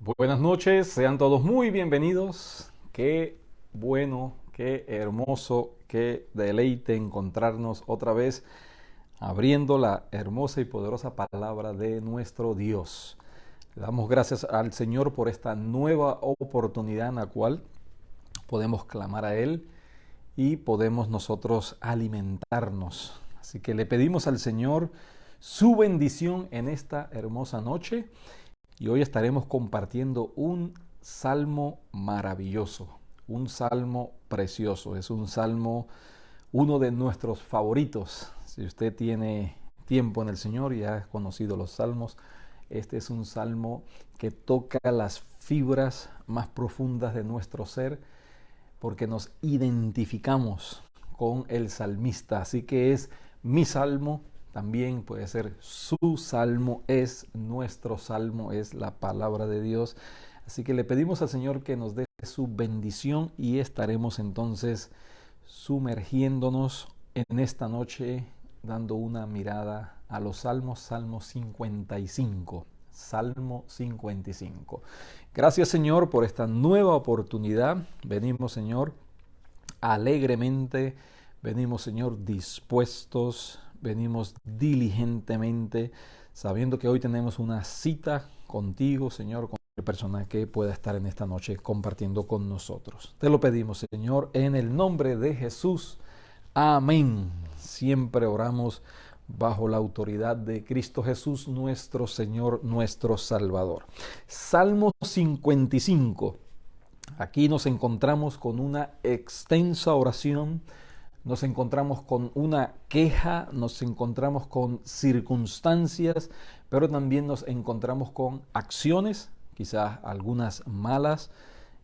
Buenas noches, sean todos muy bienvenidos. Qué bueno, qué hermoso, qué deleite encontrarnos otra vez abriendo la hermosa y poderosa palabra de nuestro Dios. Le damos gracias al Señor por esta nueva oportunidad en la cual podemos clamar a Él y podemos nosotros alimentarnos. Así que le pedimos al Señor su bendición en esta hermosa noche. Y hoy estaremos compartiendo un salmo maravilloso, un salmo precioso. Es un salmo, uno de nuestros favoritos. Si usted tiene tiempo en el Señor y ha conocido los salmos, este es un salmo que toca las fibras más profundas de nuestro ser porque nos identificamos con el salmista. Así que es mi salmo, también puede ser su salmo, es nuestro salmo, es la palabra de Dios. Así que le pedimos al Señor que nos dé su bendición y estaremos entonces sumergiéndonos en esta noche dando una mirada a los salmos, Salmo 55. Salmo 55. Gracias, Señor, por esta nueva oportunidad. Venimos, Señor, alegremente, venimos, Señor, dispuestos, venimos diligentemente, sabiendo que hoy tenemos una cita contigo, Señor, con la persona que pueda estar en esta noche compartiendo con nosotros. Te lo pedimos, Señor, en el nombre de Jesús. Amén. Siempre oramos bajo la autoridad de Cristo Jesús, nuestro Señor, nuestro Salvador. Salmo 55. Aquí nos encontramos con una extensa oración, nos encontramos con una queja, nos encontramos con circunstancias, pero también nos encontramos con acciones, quizás algunas malas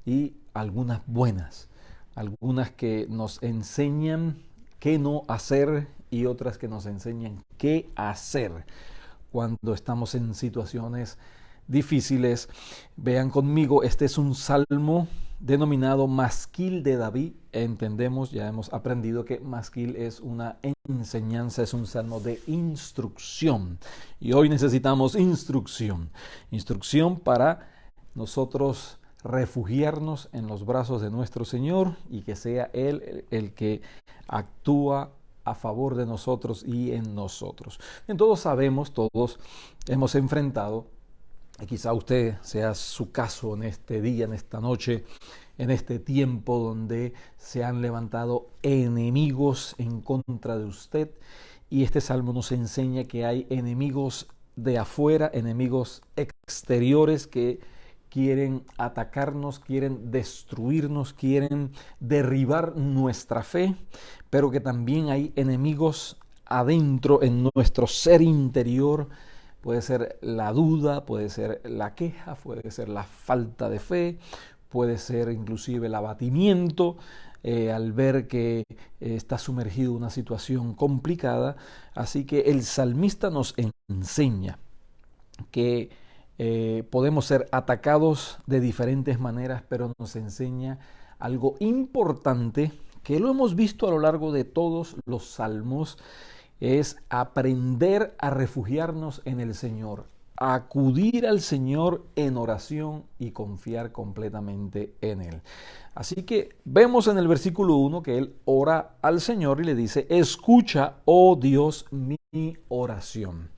y algunas buenas, algunas que nos enseñan qué no hacer y otras que nos enseñan qué hacer cuando estamos en situaciones difíciles. Vean conmigo, este es un salmo denominado Masquil de David. Entendemos, ya hemos aprendido que Masquil es una enseñanza, es un salmo de instrucción. Y hoy necesitamos instrucción. Instrucción para nosotros refugiarnos en los brazos de nuestro Señor y que sea Él el que actúa a favor de nosotros y en nosotros. Todos sabemos, todos hemos enfrentado, y quizá usted sea su caso en este día, en esta noche, en este tiempo donde se han levantado enemigos en contra de usted. Y este salmo nos enseña que hay enemigos de afuera, enemigos exteriores que quieren atacarnos, quieren destruirnos, quieren derribar nuestra fe, pero que también hay enemigos adentro en nuestro ser interior. Puede ser la duda, puede ser la queja, puede ser la falta de fe, puede ser inclusive el abatimiento al ver que está sumergido en una situación complicada. Así que el salmista nos enseña que podemos ser atacados de diferentes maneras, pero nos enseña algo importante que lo hemos visto a lo largo de todos los salmos, es aprender a refugiarnos en el Señor, acudir al Señor en oración y confiar completamente en Él. Así que vemos en el versículo 1 que Él ora al Señor y le dice: escucha, oh Dios, mi oración.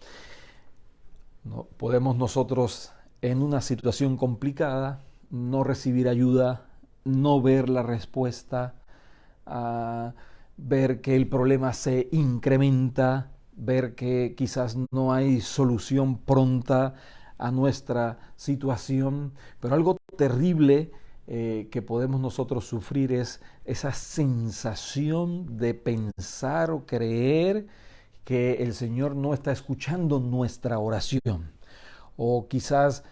No podemos nosotros en una situación complicada no recibir ayuda, no ver la respuesta, a ver que el problema se incrementa, ver que quizás no hay solución pronta a nuestra situación, pero algo terrible que podemos nosotros sufrir es esa sensación de pensar o creer que el Señor no está escuchando nuestra oración, o quizás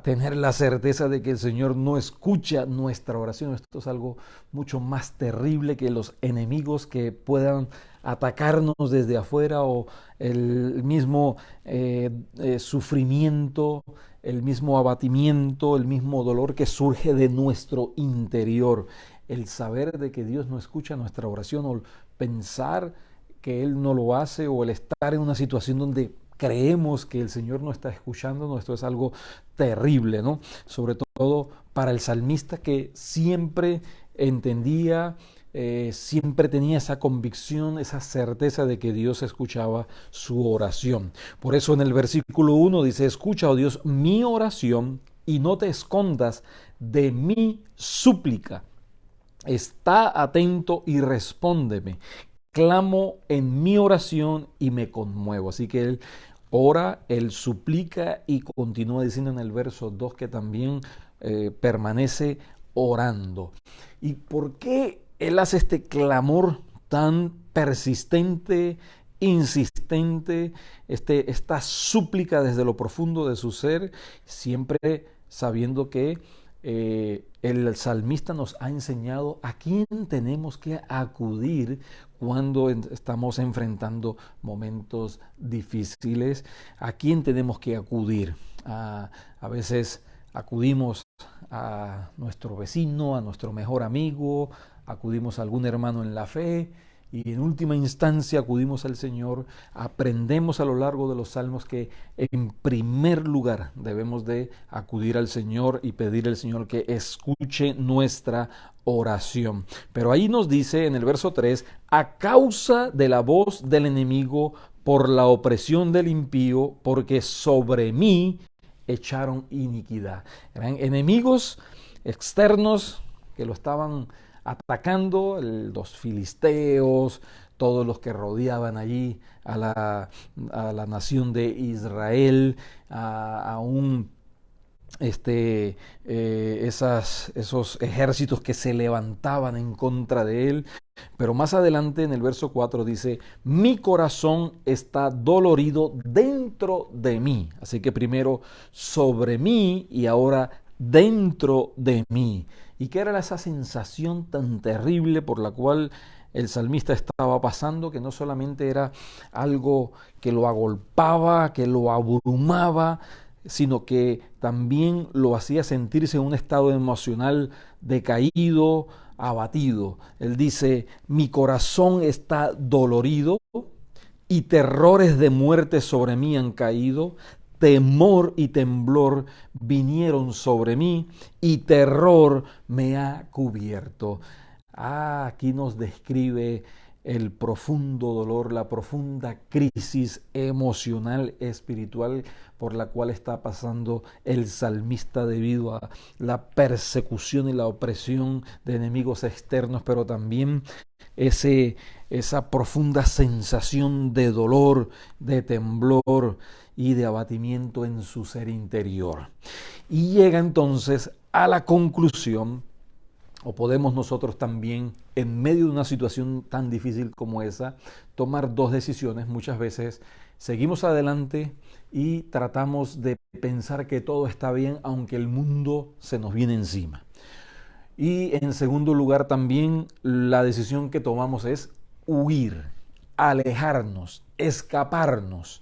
tener la certeza de que el Señor no escucha nuestra oración. Esto es algo mucho más terrible que los enemigos que puedan atacarnos desde afuera, o el mismo sufrimiento, el mismo abatimiento, el mismo dolor que surge de nuestro interior. El saber de que Dios no escucha nuestra oración, o pensar que Él no lo hace, o el estar en una situación donde creemos que el Señor no está escuchándonos, esto es algo terrible, ¿no? Sobre todo para el salmista que siempre entendía, siempre tenía esa convicción, esa certeza de que Dios escuchaba su oración. Por eso en el versículo 1 dice, escucha, oh Dios, mi oración y no te escondas de mi súplica. Está atento y respóndeme. Clamo en mi oración y me conmuevo. Así que él ora, él suplica y continúa diciendo en el verso 2 que también permanece orando. ¿Y por qué él hace este clamor tan persistente, insistente, esta súplica desde lo profundo de su ser, siempre sabiendo que el salmista nos ha enseñado a quién tenemos que acudir cuando estamos enfrentando momentos difíciles, a quién tenemos que acudir? A veces acudimos a nuestro vecino, a nuestro mejor amigo, acudimos a algún hermano en la fe y en última instancia acudimos al Señor. Aprendemos a lo largo de los salmos que en primer lugar debemos de acudir al Señor y pedir al Señor que escuche nuestra oración. Pero ahí nos dice en el verso 3, a causa de la voz del enemigo, por la opresión del impío, porque sobre mí echaron iniquidad. Eran enemigos externos que lo estaban atacando, los filisteos, todos los que rodeaban allí a la nación de Israel, aún esos ejércitos que se levantaban en contra de él. Pero más adelante en el verso 4 dice, mi corazón está dolorido dentro de mí. Así que primero sobre mí y ahora dentro de mí. ¿Y qué era esa sensación tan terrible por la cual el salmista estaba pasando? Que no solamente era algo que lo agolpaba, que lo abrumaba, sino que también lo hacía sentirse en un estado emocional decaído, abatido. Él dice, mi corazón está dolorido y terrores de muerte sobre mí han caído, temor y temblor vinieron sobre mí y terror me ha cubierto. Aquí nos describe el profundo dolor, la profunda crisis emocional, espiritual por la cual está pasando el salmista debido a la persecución y la opresión de enemigos externos, pero también esa profunda sensación de dolor, de temblor y de abatimiento en su ser interior. Y llega entonces a la conclusión, o podemos nosotros también, en medio de una situación tan difícil como esa, tomar dos decisiones. Muchas veces seguimos adelante y tratamos de pensar que todo está bien, aunque el mundo se nos viene encima. Y en segundo lugar también la decisión que tomamos es huir, alejarnos, escaparnos.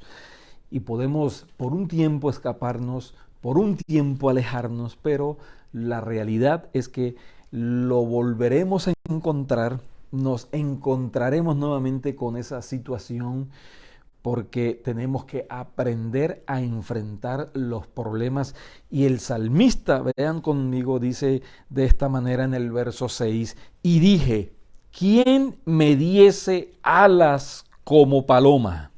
Y podemos por un tiempo escaparnos, por un tiempo alejarnos, pero la realidad es que lo volveremos a encontrar, nos encontraremos nuevamente con esa situación porque tenemos que aprender a enfrentar los problemas. Y el salmista, vean conmigo, dice de esta manera en el verso 6, y dije, ¿quién me diese alas como paloma?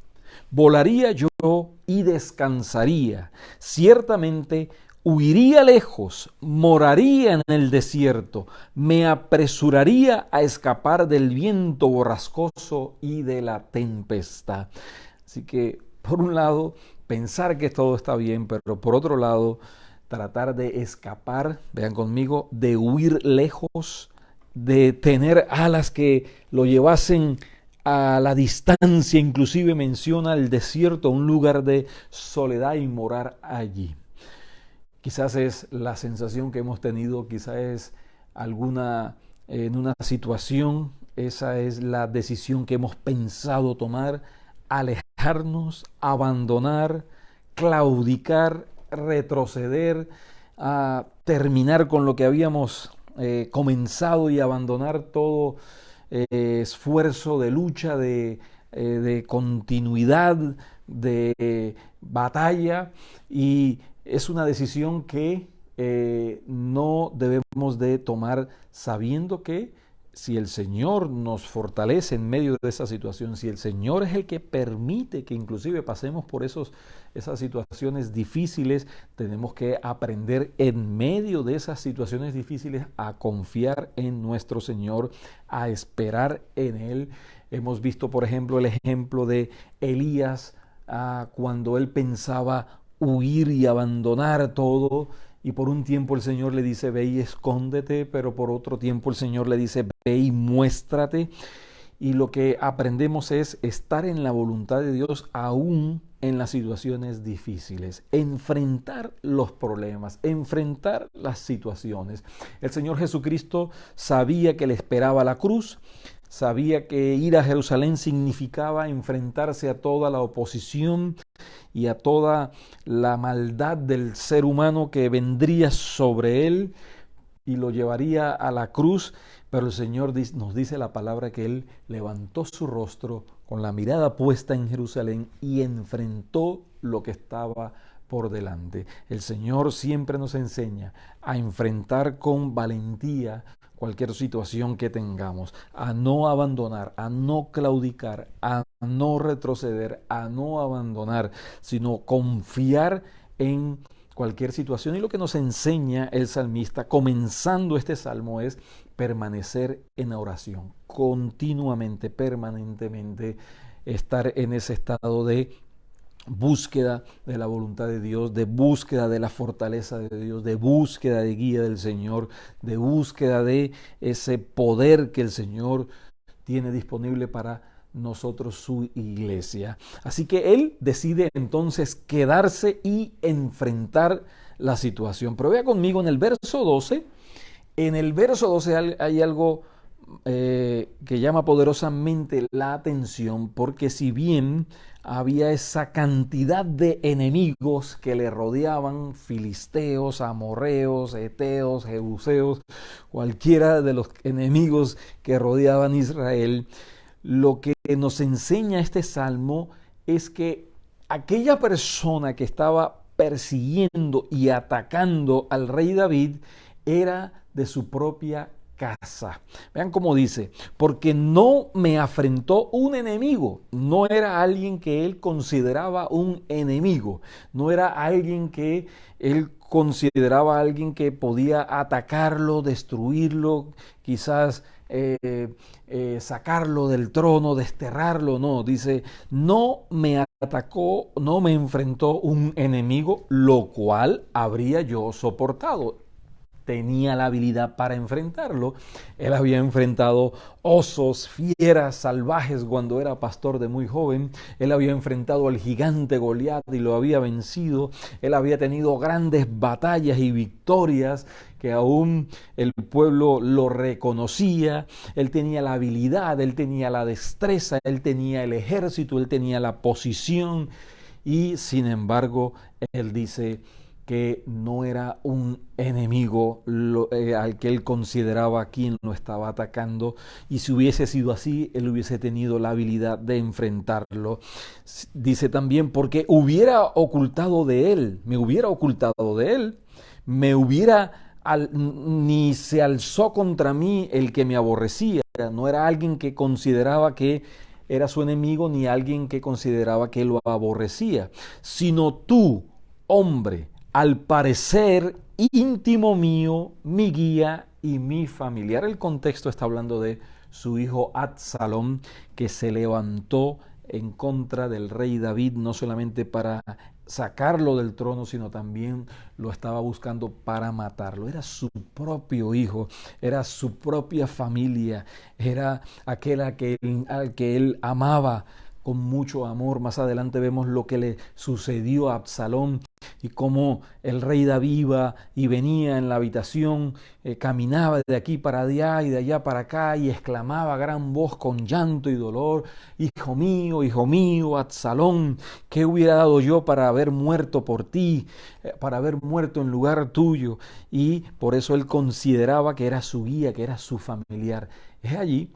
Volaría yo y descansaría. Ciertamente huiría lejos, moraría en el desierto, me apresuraría a escapar del viento borrascoso y de la tempestad. Así que, por un lado, pensar que todo está bien, pero por otro lado, tratar de escapar, vean conmigo, de huir lejos, de tener alas que lo llevasen a la distancia, inclusive menciona el desierto, un lugar de soledad y morar allí. Quizás es la sensación que hemos tenido, quizás es en una situación, esa es la decisión que hemos pensado tomar, alejarnos, abandonar, claudicar, retroceder, a terminar con lo que habíamos comenzado y abandonar todo esfuerzo de lucha, de continuidad, de batalla, y es una decisión que no debemos de tomar sabiendo que si el Señor nos fortalece en medio de esa situación, si el Señor es el que permite que inclusive pasemos por esas situaciones difíciles, tenemos que aprender en medio de esas situaciones difíciles a confiar en nuestro Señor, a esperar en Él. Hemos visto, por ejemplo, el ejemplo de Elías, cuando él pensaba huir y abandonar todo, y por un tiempo el Señor le dice, ve y escóndete, pero por otro tiempo el Señor le dice, ve y muéstrate. Y lo que aprendemos es estar en la voluntad de Dios aún en las situaciones difíciles, enfrentar los problemas, enfrentar las situaciones. El Señor Jesucristo sabía que le esperaba la cruz, sabía que ir a Jerusalén significaba enfrentarse a toda la oposición y a toda la maldad del ser humano que vendría sobre él y lo llevaría a la cruz, pero el Señor nos dice la palabra que Él levantó su rostro con la mirada puesta en Jerusalén y enfrentó lo que estaba por delante. El Señor siempre nos enseña a enfrentar con valentía cualquier situación que tengamos, a no abandonar, a no claudicar, a no retroceder, a no abandonar, sino confiar en cualquier situación. Y lo que nos enseña el salmista comenzando este salmo es permanecer en oración, continuamente, permanentemente, estar en ese estado de búsqueda de la voluntad de Dios, de búsqueda de la fortaleza de Dios, de búsqueda de guía del Señor, de búsqueda de ese poder que el Señor tiene disponible para nosotros, su iglesia. Así que él decide entonces quedarse y enfrentar la situación. Pero vea conmigo en el verso 12. En el verso 12 hay algo que llama poderosamente la atención, porque si bien había esa cantidad de enemigos que le rodeaban, filisteos, amorreos, eteos, jebuseos, cualquiera de los enemigos que rodeaban Israel, lo que nos enseña este salmo es que aquella persona que estaba persiguiendo y atacando al rey David era de su propia casa. Vean cómo dice, porque no me afrentó un enemigo, no era alguien que él consideraba un enemigo, no era alguien que él consideraba alguien que podía atacarlo, destruirlo, quizás sacarlo del trono, desterrarlo. No, dice, no me atacó, no me enfrentó un enemigo, lo cual habría yo soportado. Tenía la habilidad para enfrentarlo. Él había enfrentado osos, fieras, salvajes cuando era pastor de muy joven. Él había enfrentado al gigante Goliat y lo había vencido. Él había tenido grandes batallas y victorias que aún el pueblo lo reconocía. Él tenía la habilidad, él tenía la destreza, él tenía el ejército, él tenía la posición. Y sin embargo, él dice que no era un enemigo al que él consideraba quien lo estaba atacando, y si hubiese sido así, él hubiese tenido la habilidad de enfrentarlo. Dice también, porque hubiera ocultado de él, me hubiera ocultado de él, me hubiera ni se alzó contra mí el que me aborrecía. No era alguien que consideraba que era su enemigo, ni alguien que consideraba que lo aborrecía, sino tú, hombre, al parecer íntimo mío, mi guía y mi familiar. El contexto está hablando de su hijo Absalón, que se levantó en contra del rey David, no solamente para sacarlo del trono, sino también lo estaba buscando para matarlo. Era su propio hijo, era su propia familia, era aquel al que él amaba con mucho amor. Más adelante vemos lo que le sucedió a Absalón y cómo el rey David iba y venía en la habitación, caminaba de aquí para allá y de allá para acá y exclamaba a gran voz con llanto y dolor: hijo mío, Absalón, ¿qué hubiera dado yo para haber muerto por ti, para haber muerto en lugar tuyo? Y por eso él consideraba que era su guía, que era su familiar. Es allí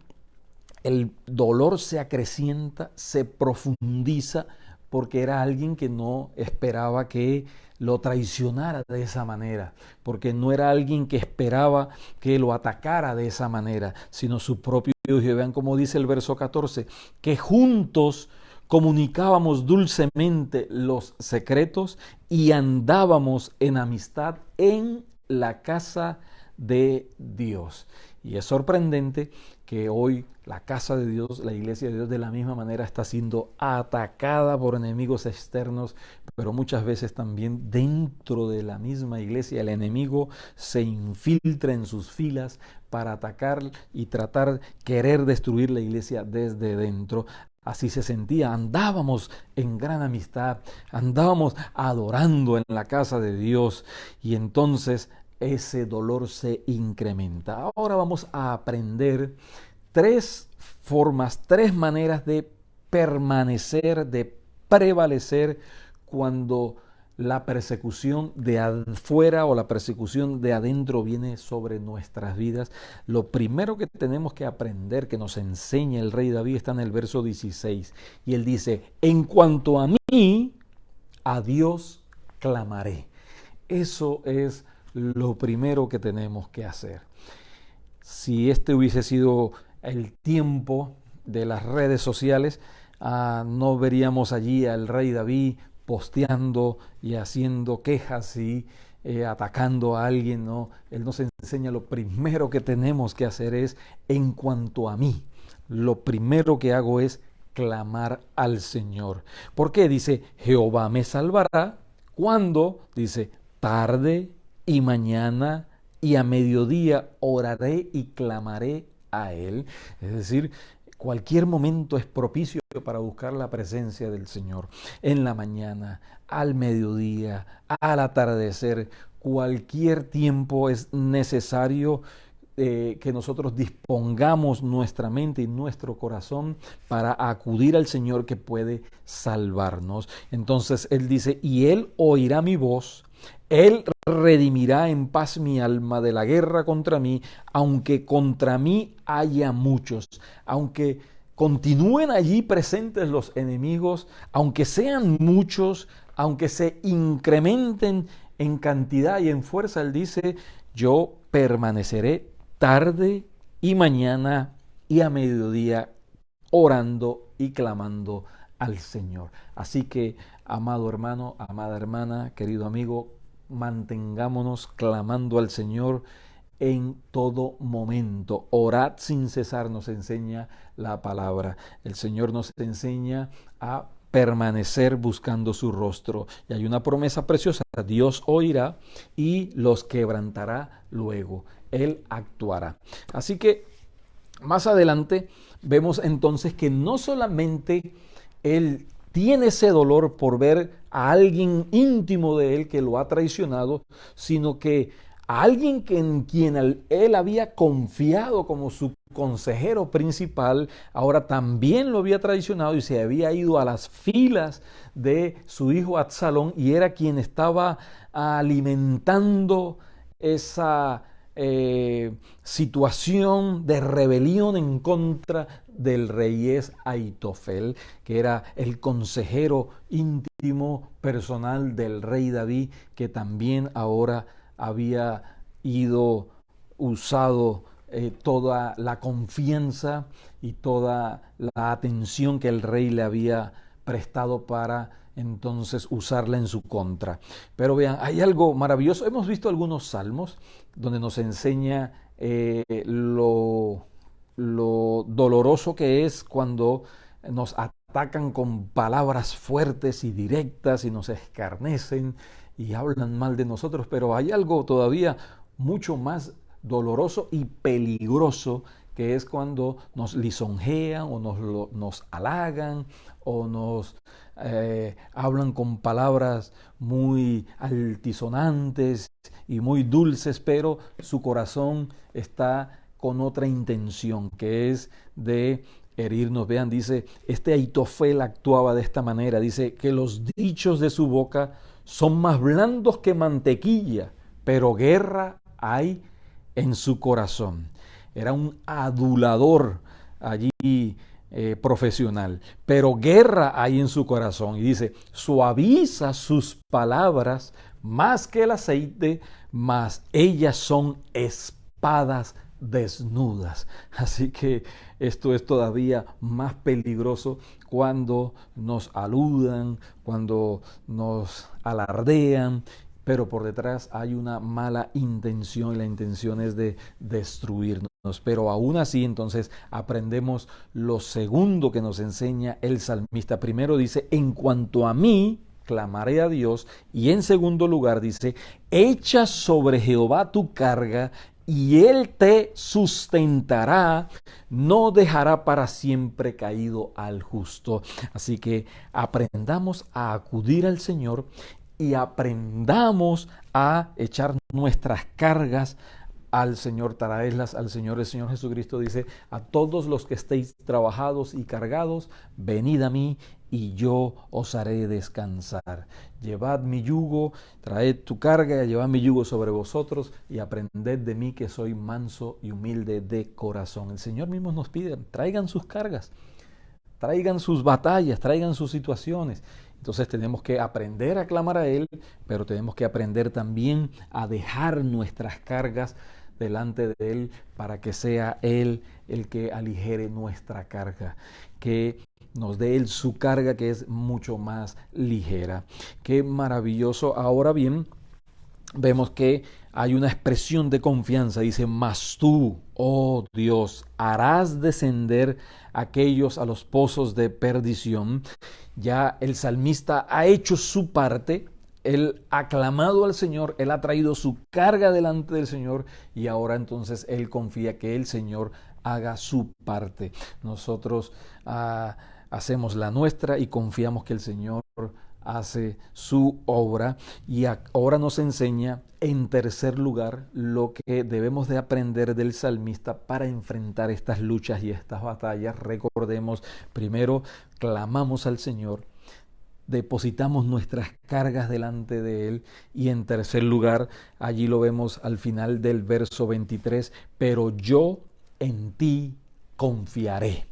el dolor se acrecienta, se profundiza, porque era alguien que no esperaba que lo traicionara de esa manera, porque no era alguien que esperaba que lo atacara de esa manera, sino su propio Dios. Y vean cómo dice el verso 14, que juntos comunicábamos dulcemente los secretos y andábamos en amistad en la casa de Dios. Y es sorprendente que hoy la casa de Dios, la iglesia de Dios, de la misma manera está siendo atacada por enemigos externos, pero muchas veces también dentro de la misma iglesia el enemigo se infiltra en sus filas para atacar y tratar, querer destruir la iglesia desde dentro. Así se sentía, andábamos en gran amistad, andábamos adorando en la casa de Dios y entonces ese dolor se incrementa. Ahora vamos a aprender tres formas, tres maneras de permanecer, de prevalecer cuando la persecución de afuera o la persecución de adentro viene sobre nuestras vidas. Lo primero que tenemos que aprender, que nos enseña el rey David, está en el verso 16. Y él dice, en cuanto a mí, a Dios clamaré. Eso es lo primero que tenemos que hacer. Si este hubiese sido el tiempo de las redes sociales, no veríamos allí al rey David posteando y haciendo quejas y atacando a alguien, ¿no? Él nos enseña lo primero que tenemos que hacer es, en cuanto a mí, lo primero que hago es clamar al Señor. ¿Por qué? Dice, Jehová me salvará. ¿Cuándo? Dice, tarde y mañana y a mediodía oraré y clamaré a Él. Es decir, cualquier momento es propicio para buscar la presencia del Señor. En la mañana, al mediodía, al atardecer, cualquier tiempo es necesario que nosotros dispongamos nuestra mente y nuestro corazón para acudir al Señor que puede salvarnos. Entonces Él dice, y Él oirá mi voz, Él redimirá en paz mi alma de la guerra contra mí, aunque contra mí haya muchos, aunque continúen allí presentes los enemigos, aunque sean muchos, aunque se incrementen en cantidad y en fuerza, Él dice, yo permaneceré tarde y mañana y a mediodía orando y clamando al Señor. Así que, amado hermano, amada hermana, querido amigo, mantengámonos clamando al Señor en todo momento. Orad sin cesar, nos enseña la palabra. El Señor nos enseña a permanecer buscando su rostro. Y hay una promesa preciosa, Dios oirá y los quebrantará luego. Él actuará. Así que más adelante vemos entonces que no solamente Él tiene ese dolor por ver a alguien íntimo de Él que lo ha traicionado, sino que a alguien en quien Él había confiado como su consejero principal, ahora también lo había traicionado y se había ido a las filas de su hijo Absalón y era quien estaba alimentando esa situación de rebelión en contra del rey. Es Ahitofel, que era el consejero íntimo personal del rey David, que también ahora había usado toda la confianza y toda la atención que el rey le había prestado para entonces usarla en su contra. Pero vean, hay algo maravilloso. Hemos visto algunos salmos donde nos enseña lo doloroso que es cuando nos atacan con palabras fuertes y directas y nos escarnecen y hablan mal de nosotros, pero hay algo todavía mucho más doloroso y peligroso, que es cuando nos lisonjean o nos halagan o nos hablan con palabras muy altisonantes y muy dulces, pero su corazón está con otra intención, que es de herirnos. Vean, dice, este Ahitofel actuaba de esta manera, dice que los dichos de su boca son más blandos que mantequilla, pero guerra hay en su corazón. Era un adulador allí profesional, pero guerra hay en su corazón. Y dice, suaviza sus palabras más que el aceite, mas ellas son espadas desnudas. Así que esto es todavía más peligroso cuando nos aludan, cuando nos alardean, pero por detrás hay una mala intención y la intención es de destruirnos. Pero aún así, entonces, aprendemos lo segundo que nos enseña el salmista. Primero dice, en cuanto a mí, clamaré a Dios. Y en segundo lugar dice, echa sobre Jehová tu carga y él te sustentará, no dejará para siempre caído al justo. Así que aprendamos a acudir al Señor y aprendamos a echar nuestras cargas al Señor, traerlas al Señor. El Señor Jesucristo dice, a todos los que estéis trabajados y cargados, venid a mí y yo os haré descansar. Llevad mi yugo, traed tu carga, llevad mi yugo sobre vosotros y aprended de mí que soy manso y humilde de corazón. El Señor mismo nos pide, traigan sus cargas, traigan sus batallas, traigan sus situaciones. Entonces tenemos que aprender a clamar a Él, pero tenemos que aprender también a dejar nuestras cargas delante de Él para que sea Él el que aligere nuestra carga, que nos dé Él su carga que es mucho más ligera. Qué maravilloso. Ahora bien, vemos que hay una expresión de confianza. Dice, mas tú, oh Dios, harás descender aquellos a los pozos de perdición. Ya el salmista ha hecho su parte, él ha clamado al Señor, él ha traído su carga delante del Señor y ahora entonces él confía que el Señor haga su parte. Nosotros hacemos la nuestra y confiamos que el Señor hace su obra. Y ahora nos enseña en tercer lugar lo que debemos de aprender del salmista para enfrentar estas luchas y estas batallas. Recordemos, primero clamamos al Señor, depositamos nuestras cargas delante de Él y en tercer lugar, allí lo vemos al final del verso 23, pero yo en ti confiaré.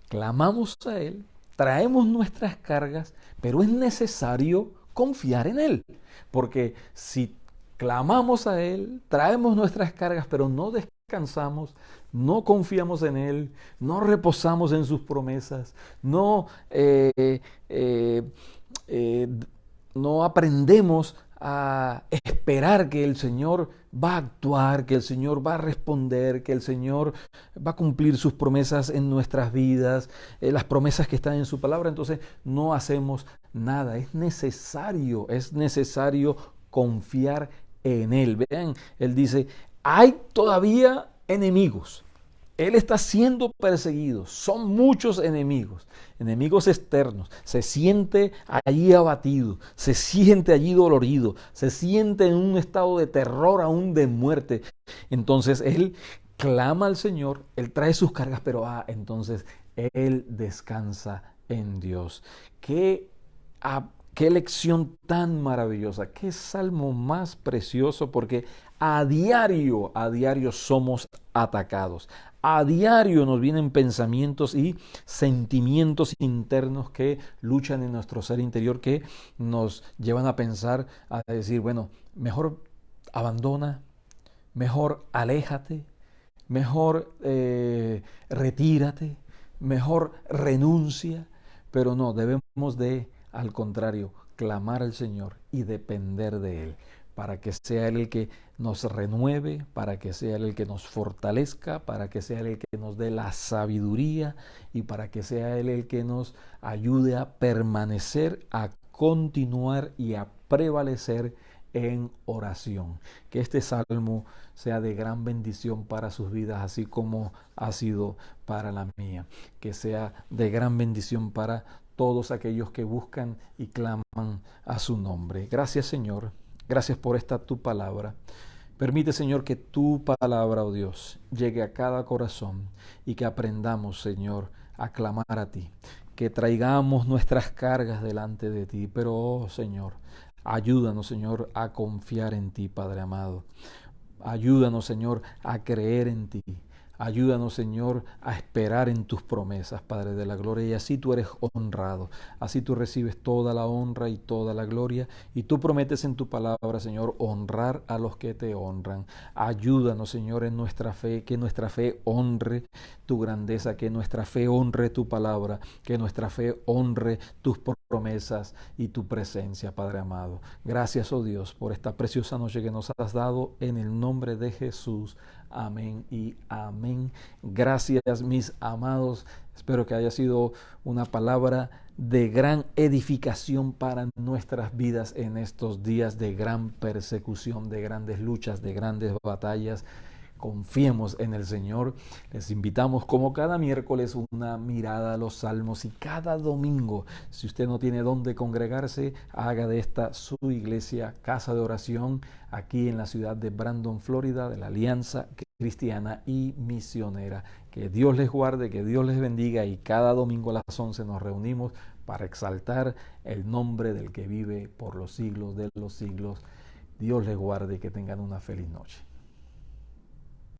Clamamos a Él, traemos nuestras cargas, pero es necesario confiar en Él, porque si clamamos a Él, traemos nuestras cargas, pero no descansamos, no confiamos en Él, no reposamos en sus promesas, no aprendemos a esperar que el Señor va a actuar, que el Señor va a responder, que el Señor va a cumplir sus promesas en nuestras vidas, las promesas que están en su palabra, entonces no hacemos nada. Es necesario confiar en Él. Vean, Él dice, hay todavía enemigos. Él está siendo perseguido. Son muchos enemigos, enemigos externos. Se siente allí abatido, se siente allí dolorido, se siente en un estado de terror, aún de muerte. Entonces Él clama al Señor, Él trae sus cargas, pero entonces Él descansa en Dios. Qué lección tan maravillosa, qué salmo más precioso, porque a diario somos atacados. A diario nos vienen pensamientos y sentimientos internos que luchan en nuestro ser interior, que nos llevan a pensar, a decir, bueno, mejor abandona, mejor aléjate, mejor retírate, mejor renuncia, pero no, debemos de, al contrario, clamar al Señor y depender de Él, para que sea Él el que nos renueve, para que sea Él el que nos fortalezca, para que sea Él el que nos dé la sabiduría y para que sea Él el que nos ayude a permanecer, a continuar y a prevalecer en oración. Que este salmo sea de gran bendición para sus vidas, así como ha sido para la mía. Que sea de gran bendición para todos aquellos que buscan y claman a su nombre. Gracias, Señor. Gracias por esta tu palabra. Permite, Señor, que tu palabra, oh Dios, llegue a cada corazón y que aprendamos, Señor, a clamar a ti. Que traigamos nuestras cargas delante de ti. Pero, oh Señor, ayúdanos, Señor, a confiar en ti, Padre amado. Ayúdanos, Señor, a creer en ti. Ayúdanos, Señor, a esperar en tus promesas, Padre de la gloria, y así tú eres honrado, así tú recibes toda la honra y toda la gloria, y tú prometes en tu palabra, Señor, honrar a los que te honran. Ayúdanos, Señor, en nuestra fe, que nuestra fe honre tu grandeza, que nuestra fe honre tu palabra, que nuestra fe honre tus promesas y tu presencia, Padre amado. Gracias, oh Dios, por esta preciosa noche que nos has dado en el nombre de Jesús. Amén y amén. Gracias, mis amados. Espero que haya sido una palabra de gran edificación para nuestras vidas en estos días de gran persecución, de grandes luchas, de grandes batallas. Confiemos en el Señor. Les invitamos como cada miércoles una mirada a los salmos y cada domingo, si usted no tiene dónde congregarse, haga de esta su iglesia, casa de oración, aquí en la ciudad de Brandon, Florida, de la Alianza Cristiana y Misionera. Que Dios les guarde, que Dios les bendiga y cada domingo a las 11 nos reunimos para exaltar el nombre del que vive por los siglos de los siglos. Dios les guarde y que tengan una feliz noche.